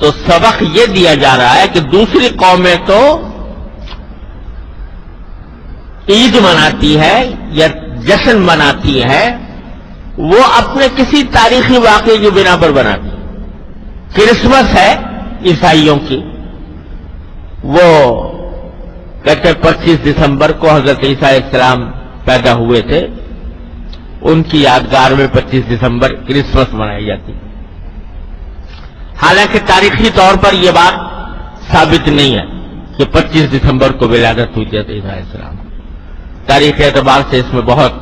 تو سبق یہ دیا جا رہا ہے کہ دوسری قومیں تو عید مناتی ہے یا جشن مناتی ہے، وہ اپنے کسی تاریخی واقعے کی بنا پر بناتی ہے۔ کرسمس ہے عیسائیوں کی، وہ کہتے ہیں 25 دسمبر کو حضرت عیسیٰ علیہ السلام پیدا ہوئے تھے، ان کی یادگار میں 25 دسمبر کرسمس منائی جاتی ہے۔ حالانکہ تاریخی طور پر یہ بات ثابت نہیں ہے کہ 25 دسمبر کو ولادت ہوئی تھی حضرت عیسیٰ علیہ السلام۔ تاریخی اعتبار سے اس میں بہت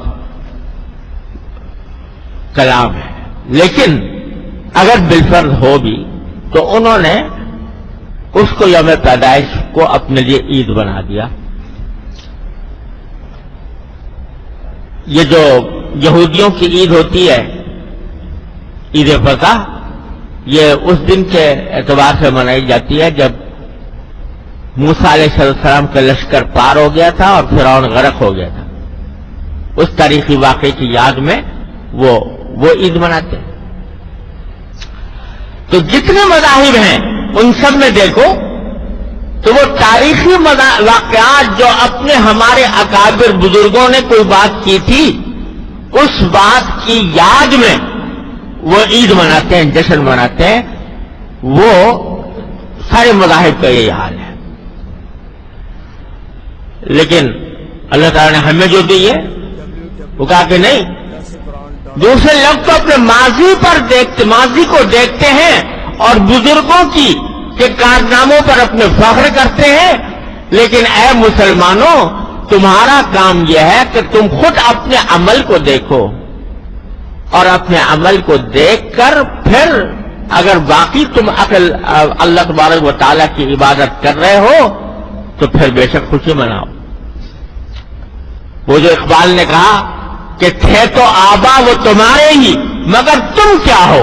کلام ہے، لیکن اگر بالفرض ہو بھی تو انہوں نے اس کو یوم پیدائش کو اپنے لیے عید بنا دیا۔ یہ جو یہودیوں کی عید ہوتی ہے، عید فطر، یہ اس دن کے اعتبار سے منائی جاتی ہے جب موسیٰ علیہ السلام کا لشکر پار ہو گیا تھا اور فرعون غرق ہو گیا تھا۔ اس تاریخی واقعے کی یاد میں وہ عید مناتے ہیں۔ تو جتنے مذاہب ہیں ان سب میں دیکھو تو وہ تاریخی واقعات جو اپنے ہمارے اکابر بزرگوں نے کوئی بات کی تھی، اس بات کی یاد میں وہ عید مناتے ہیں، جشن مناتے ہیں۔ وہ سارے مذاہب کا یہی حال ہے۔ لیکن اللہ تعالیٰ نے ہمیں جو دی ہے وہ کہا کہ نہیں، دوسرے لوگ تو اپنے ماضی کو دیکھتے ہیں اور بزرگوں کی کے کارناموں پر اپنے فخر کرتے ہیں، لیکن اے مسلمانوں، تمہارا کام یہ ہے کہ تم خود اپنے عمل کو دیکھو، اور اپنے عمل کو دیکھ کر پھر اگر باقی تم اللہ تبارک و تعالیٰ کی عبادت کر رہے ہو تو پھر بے شک خوشی مناؤ۔ وہ جو اقبال نے کہا کہ تھے تو آبا وہ تمہارے ہی مگر تم کیا ہو،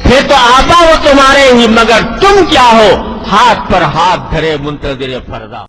تھے تو آبا وہ تمہارے ہی مگر تم کیا ہو، ہاتھ پر ہاتھ دھرے منتظر فردا۔